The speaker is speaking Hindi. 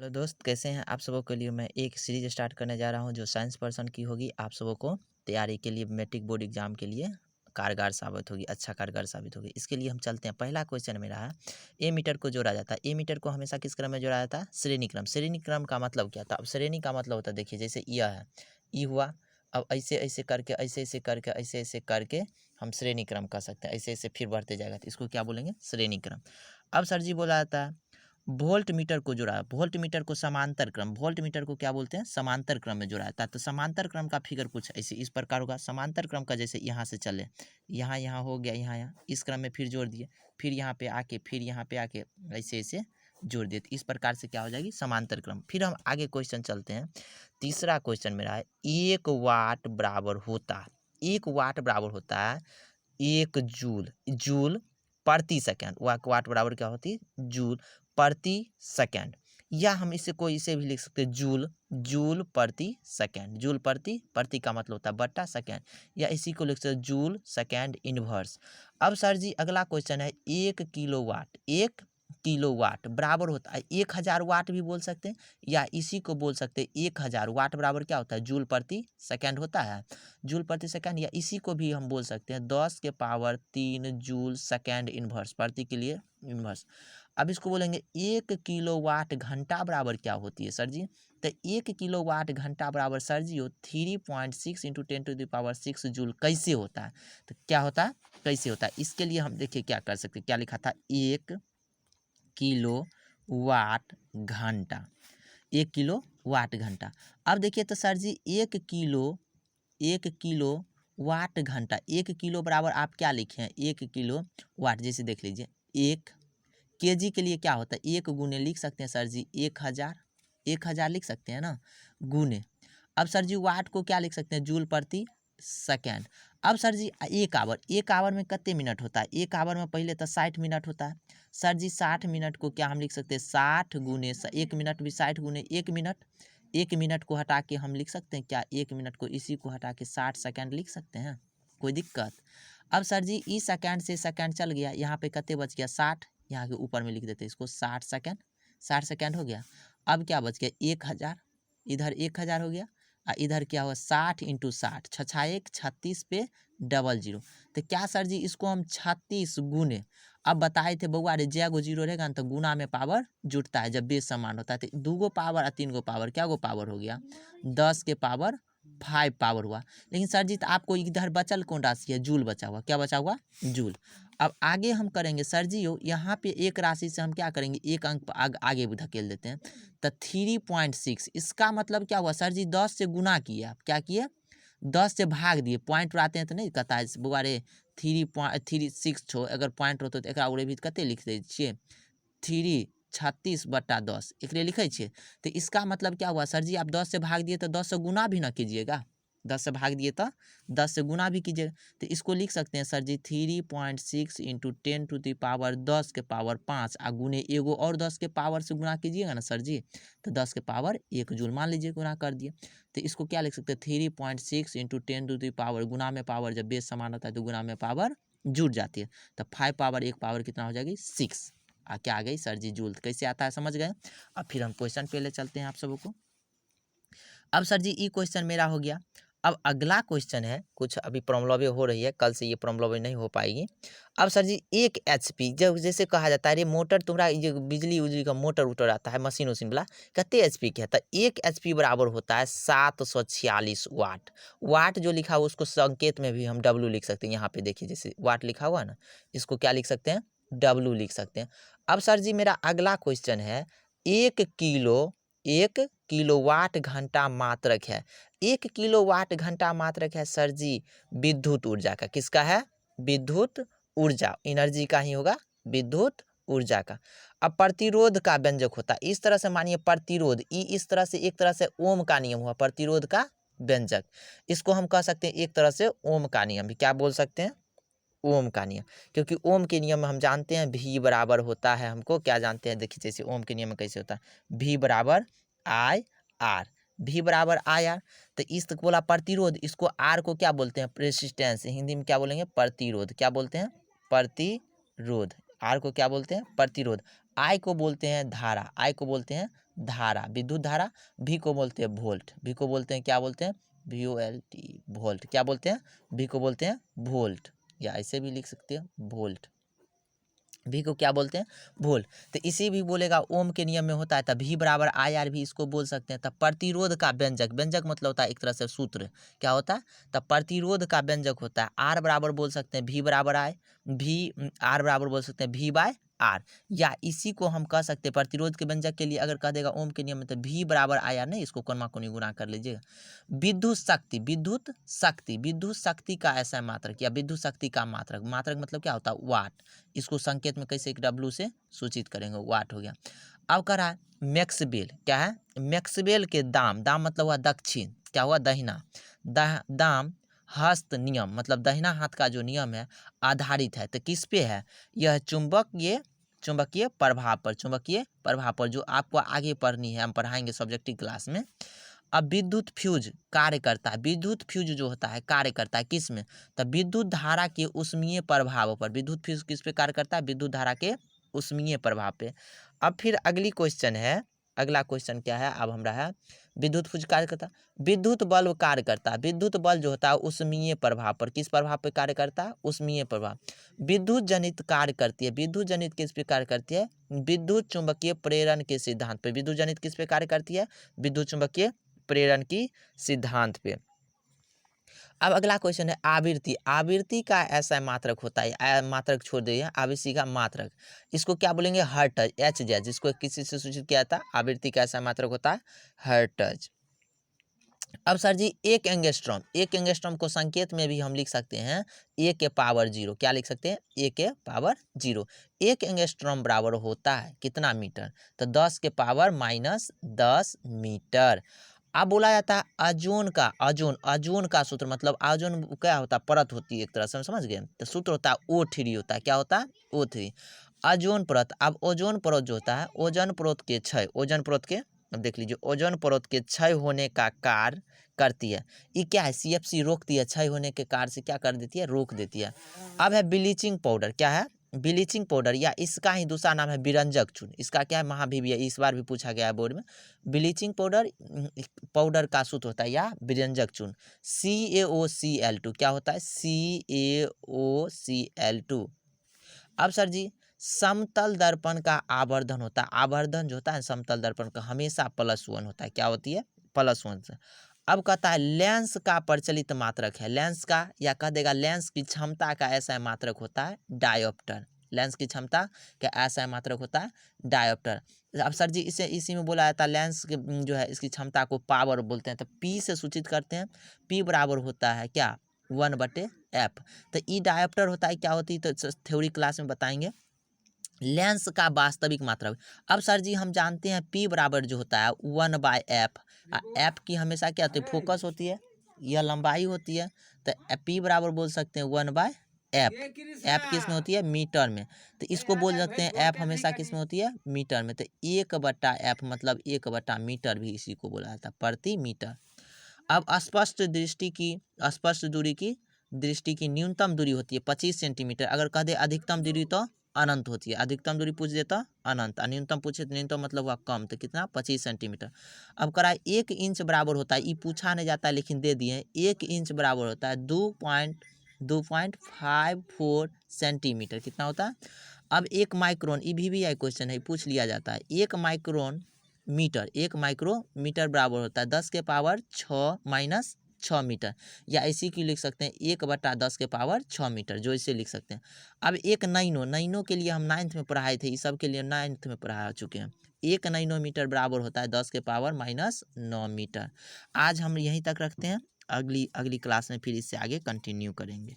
हेलो दोस्त, कैसे हैं आप सबों के लिए मैं एक सीरीज स्टार्ट करने जा रहा हूं जो साइंस पर्सन की होगी। आप सबों को तैयारी के लिए मैट्रिक बोर्ड एग्जाम के लिए कारगर साबित होगी, अच्छा कारगर साबित होगी। इसके लिए हम चलते हैं। पहला क्वेश्चन मेरा है, ए मीटर को जोड़ा जाता है। ए मीटर को हमेशा किस क्रम में जोड़ा जाता है? श्रेणी क्रम। श्रेणी क्रम का मतलब क्या था? अब श्रेणी का मतलब होता है, देखिए जैसे यह है, ई हुआ, अब ऐसे ऐसे करके ऐसे ऐसे करके ऐसे ऐसे करके हम श्रेणी क्रम कर सकते हैं। ऐसे ऐसे फिर बढ़ते जाएगा तो इसको क्या बोलेंगे? श्रेणी क्रम। अब सर जी बोला जाता है वोल्ट मीटर को जोड़ा, वोल्ट मीटर को समांतर क्रम, वोल्ट मीटर को क्या बोलते हैं? समांतर क्रम में जोड़ा जाता है। तो समांतर क्रम का फिगर कुछ ऐसे इस प्रकार होगा। समांतर क्रम का जैसे यहाँ से चले, यहाँ यहाँ हो गया, यहाँ यहाँ इस क्रम में फिर जोड़ दिए, फिर यहाँ पे आके, फिर यहाँ पे आके ऐसे ऐसे जोड़ दिए, तो इस प्रकार से क्या हो जाएगी? समांतर क्रम। फिर हम आगे क्वेश्चन चलते हैं। तीसरा क्वेश्चन मेरा है, 1 वाट बराबर होता है, 1 वाट बराबर होता है 1 जूल, जूल प्रति सेकंड। वाट बराबर क्या होती है? जूल प्रति सेकंड। या हम इसे कोई इसे भी लिख सकते हैं जूल, जूल प्रति सेकंड। जूल प्रति का मतलब होता है बट्टा सेकंड, या इसी को लिख सकते हैं जूल सेकंड इनवर्स। अब सर जी अगला क्वेश्चन है, 1 किलोवाट, 1 किलोवाट बराबर होता है 1000 वाट भी बोल सकते हैं, या इसी को बोल सकते हैं 1000 वाट बराबर क्या होता है? जूल प्रति सेकंड होता है, जूल प्रति सेकंड। या इसी को भी हम बोल सकते हैं 10 के पावर 3 जूल सेकंड इनवर्स, प्रति के लिए इनवर्स। अब इसको बोलेंगे 1 किलोवाट घंटा बराबर क्या होती है सर जी? तो 1 किलोवाट घंटा बराबर सर जी हो 3.6 into 10 to the power 6 joule. कैसे होता है? तो क्या होता है, कैसे होता है? इसके लिए हम देखिए क्या कर सकते हैं, क्या लिखा था? 1 किलोवाट घंटा, 1 किलोवाट घंटा। अब देखिए तो सर जी 1 किलो वाट घंटा, 1 किलो बराबर आप क्या लिखे हैं? 1 किलो वाट। जैसे देख लीजिए, 1 kg के लिए क्या होता है? 1 गुने लिख सकते हैं सर जी 1000, 1000 लिख सकते हैं ना, गुने। अब सर जी वाट को क्या लिख सकते हैं? जूल प्रति सेकेंड। अब सर जी 1 आवर, 1 आवर में कितने मिनट होता है? 1 आवर में पहले तो 60 मिनट होता है सर जी। 60 मिनट को क्या हम लिख सकते हैं? 60 गुने 1 मिनट भी 60 गुने 1 मिनट। 1 मिनट को हटा के हम लिख सकते हैं क्या? 1 मिनट को इसी को हटा के 60 सेकंड लिख सकते हैं, कोई दिक्कत? अब सर जी इस सेकंड से सेकंड चल गया, यहाँ पे कितने बच गया? 60, यहाँ के ऊपर में लिख देते हैं इसको 60 सेकंड, 60 सेकंड हो गया। अब क्या बच गया? 1000, इधर 1000 हो गया, इधर क्या हुआ? 60 इंटू 60, 6 36 पे डबल जीरो। तो क्या सर जी इसको हम 36 गुने, अब बताए थे बउआ रे जय गो जीरो रहेगा ना तो गुना में पावर जुटता है जब बेस समान होता है। तो 2 गो पावर और 3 गो पावर, क्या गो पावर हो गया? 10 के पावर 5 पावर हुआ। लेकिन सर जी तो आपको इधर बचल कौन राशि है? जूल बचा हुआ, क्या बचा हुआ? जूल। अब आगे हम करेंगे सर जी हो, यहाँ पे एक राशि से हम क्या करेंगे? एक अंक आगे धकेल देते हैं। तो 3.6, इसका मतलब क्या हुआ सर जी? 10 से गुना किए, आप क्या किए? 10 से भाग दिए। पॉइंट आते हैं तो नहीं कहता है बउआ रे 3.36 छो, अगर पॉइंट रहते तो एकरा उड़े भी कते लिख दै छियै? 336/10 एकरे लिखे छियै। तो इसका मतलब क्या हुआ सर जी? आप 10 से भाग दिए तो 10 से गुना भी ना कीजिएगा, 10 से भाग दिए तो 10 से गुना भी कीजिएगा। तो इसको लिख सकते हैं sir ji 3.6 into 10 to the power 10 के पावर 5 आ गुने एगो और 10 के पावर से गुना कीजिएगा ना सर जी, तो 10 के पावर 1 जूल मान लीजिए गुना कर दिए। तो इसको क्या लिख सकते हैं? 3.6 इंटू 10 to the power, गुना में पावर जब बेस समान होता है तो गुना में पावर जुट जाती है। तो 5 पावर 1 पावर कितना हो जाएगी? 6। क्या आ गई सर जी? जूल। कैसे आता है समझ गए? अब फिर हम क्वेश्चन पे ले चलते हैं आप सबों को। अब सर जी ये क्वेश्चन मेरा हो गया। अब अगला क्वेश्चन है, कुछ अभी प्रॉब्लम हो रही है, कल से ये प्रॉब्लम नहीं हो पाएगी। अब सर जी 1 HP, जब जैसे कहा जाता है अरे मोटर तुम्हारा ये बिजली उजली का मोटर उटर आता है, मशीन वशीन वाला, कितने HP के है? तो 1 HP बराबर होता है 746 वाट। वाट जो लिखा हुआ उसको संकेत में भी हम W लिख सकते हैं। यहाँ पे देखिए जैसे वाट लिखा हुआ है ना, इसको क्या लिख सकते हैं? W लिख सकते हैं। अब सर जी मेरा अगला क्वेश्चन है, 1 किलोवाट घंटा मात्रक है। 1 किलोवाट घंटा मात्रक है सर जी विद्युत ऊर्जा का। किसका है? विद्युत ऊर्जा, एनर्जी का ही होगा, विद्युत ऊर्जा का। अब प्रतिरोध का व्यंजक होता है, इस तरह से मानिए प्रतिरोध, इस तरह से, एक तरह से ओम का नियम हुआ प्रतिरोध का व्यंजक। इसको हम कह सकते हैं एक तरह से ओम का नियम भी, क्या बोल सकते हैं? ओम का नियम। क्योंकि ओम के नियम में हम जानते हैं भी बराबर होता है, हमको क्या जानते हैं? देखिए जैसे ओम के नियम में कैसे होता है, भी बराबर आई आर, भी बराबर आई आर। तो इस तक बोला प्रतिरोध, इसको आर को क्या बोलते हैं? रेसिस्टेंस। हिंदी में क्या बोलेंगे? प्रतिरोध। क्या बोलते हैं? प्रतिरोध। आर को क्या बोलते हैं? प्रतिरोध। आई को बोलते हैं धारा, आई को बोलते हैं धारा, विद्युत धारा, V को बोलते हैं वोल्ट, V को बोलते हैं क्या बोलते हैं, VOLT वोल्ट, क्या बोलते हैं, V को बोलते हैं वोल्ट, या ऐसे भी लिख सकते हैं वोल्ट, V को क्या बोलते हैं, वोल्ट। तो इसी भी बोलेगा ओम के नियम में होता है, तब V बराबर IR भी इसको बोल सकते हैं। तब प्रतिरोध का व्यंजक, व्यंजक मतलब होता है एक तरह से सूत्र, क्या होता है, तब प्रतिरोध का व्यंजक होता है R बराबर बोल सकते हैं V बराबर I, R बराबर बोल सकते हैं V बाय R, या इसी को हम कह सकते हैं प्रतिरोध के व्यंजक के लिए अगर कह देगा ओम के नियम में तो V बराबर IR, नहीं इसको कोनमा कोनी गुणा कर लीजिएगा। विद्युत शक्ति, विद्युत शक्ति, विद्युत शक्ति का ऐसा मात्रक या विद्युत शक्ति का मात्रक, मात्रक मतलब क्या होता है, वाट, इसको संकेत में कैसे W से सूचित करेंगे, वाट हो गया। अब कह रहा है मैक्सवेल, क्या है, मैक्सवेल के दाम, दाम मतलब हुआ दक्षिण, क्या हुआ, दहिना, दाम हस्त नियम मतलब दाहिना हाथ का जो नियम है आधारित है, तो किस पे है, यह चुंबकीय प्रभाव पर, चुंबकीय प्रभाव पर, जो आपको आगे पढ़नी है, हम पढ़ाएंगे सब्जेक्टिव क्लास में। अब विद्युत फ्यूज कार्य करता है, विद्युत फ्यूज जो होता है कार्य करता है किस में, तो विद्युत धारा के उष्मीय प्रभाव पर, विद्युत फ्यूज किस पे कार्य करता है, विद्युत धारा के उष्मीय प्रभाव पे। अब फिर अगली क्वेश्चन है, अगला क्वेश्चन क्या है, अब हमारा है विद्युत फ्यूज कार्य करता है, विद्युत बल्ब कार्य करता है, विद्युत बल्ब जो होता है उष्मीय प्रभाव पर, किस प्रभाव पे कार्य करता है, उष्मीय प्रभाव। विद्युत जनित कार्य करती है, विद्युत जनित किस पे कार्य करती है, विद्युत चुंबकीय प्रेरण के सिद्धांत पे, विद्युत जनित किस पे कार्य करती है, विद्युत चुंबकीय प्रेरण की सिद्धांत पे। अब अगला क्वेश्चन है आवृत्ति, आवृत्ति का ऐसा मात्रक होता है, मात्रक छोड़ दिए, आवृत्ति का मात्रक, इसको क्या बोलेंगे, हर्ट्ज, HZ, जिसको किसी से सूचित किया था, आवृत्ति का ऐसा मात्रक होता है हर्ट्ज। अब सर जी एक एंगस्ट्रॉम, एक एंगस्ट्रॉम को संकेत में भी हम लिख सकते हैं A के पावर 0, क्या लिख सकते हैं, A के पावर 0, एक एंगस्ट्रॉम बराबर होता है कितना मीटर, तो 10 के पावर -10 मीटर। अब बोला जाता है अजोन का, अजोन का सूत्र मतलब अजोन क्या होता है, परत होती है एक तरह से, समझ गए, तो सूत्र होता है O3 होता है, क्या होता है, O3, अजोन परत। अब ओजोन परत जो होता है, ओजोन परत के क्षय, ओजोन परत के, अब देख लीजिए, ओजोन परत के क्षय होने का कार्य करती है, ये क्या है, CFC रोकती है, क्षय होने के कार्य से क्या कर देती है, रोक देती है। अब है ब्लीचिंग पाउडर, क्या है, ब्लीचिंग पाउडर, या इसका ही दूसरा नाम है विरंजक चूर्ण, इसका क्या है, महाभिवी है, इस बार भी पूछा गया है बोर्ड में। ब्लीचिंग पाउडर, पाउडर का सूत्र होता है या विरंजक चूर्ण CaOCl2, क्या होता है, CaOCl2। अब सर जी समतल दर्पण का आवर्धन होता है, आवर्धन जो होता है समतल दर्पण का हमेशा +1 होता है, क्या होती है, +1 से। अब कहता है लेंस का प्रचलित मात्रक है, लेंस का, या कह देगा लेंस की क्षमता का ऐसा मात्रक होता है डायोप्टर, लेंस की क्षमता का ऐसा मात्रक होता है डायोप्टर। अब सर जी इसे इसी में बोला जाता है लेंस के जो है इसकी क्षमता को पावर बोलते हैं, तो P से सूचित करते हैं, P बराबर होता है क्या, 1/f। तो ई डायोप्टर होता है क्या होती है, तो थ्योरी क्लास में बताएंगे। लेंस का वास्तविक मात्रक, अब सर जी हम जानते हैं P बराबर जो होता है 1/f, f की हमेशा क्या होती है, फोकस होती है, यह लंबाई होती है, तो P बराबर बोल सकते हैं 1/f, f किस में होती है, मीटर में, तो इसको बोल सकते हैं f हमेशा किस में होती है, मीटर में, तो 1/f मतलब 1/मीटर भी इसी को बोला जाता है, प्रति मीटर। अब स्पष्ट दूरी की दृष्टि की न्यूनतम दूरी होती है 25 सेंटीमीटर, अगर कह दे अधिकतम दूरी तो अनंत होती है, अधिकतम दूरी पूछ देता अनंत, न्यूनतम पूछे तो न्यूनतम मतलब हुआ कम, तो कितना 25 सेंटीमीटर। अब करा 1 इंच बराबर होता है, ये पूछा नहीं जाता है लेकिन दे दिए, 1 इंच बराबर होता है 2.54 सेंटीमीटर, कितना होता है। अब 1 माइक्रोन, ये भी है क्वेश्चन है, पूछ लिया जाता है, 1 माइक्रोन मीटर, 1 माइक्रोमीटर बराबर होता है 10 के पावर 6 मीटर, या इसी की लिख सकते हैं 1/10 के पावर 6 मीटर, जो इसे लिख सकते हैं। अब एक नैनो, नैनो के लिए हम 9th में पढ़ाए थे, इस सब के लिए 9th में पढ़ा चुके हैं, 1 नैनोमीटर बराबर होता है 10 के पावर -9 मीटर। आज हम यहीं तक रखते हैं, अगली क्लास में फिर इससे आगे कंटिन्यू करेंगे।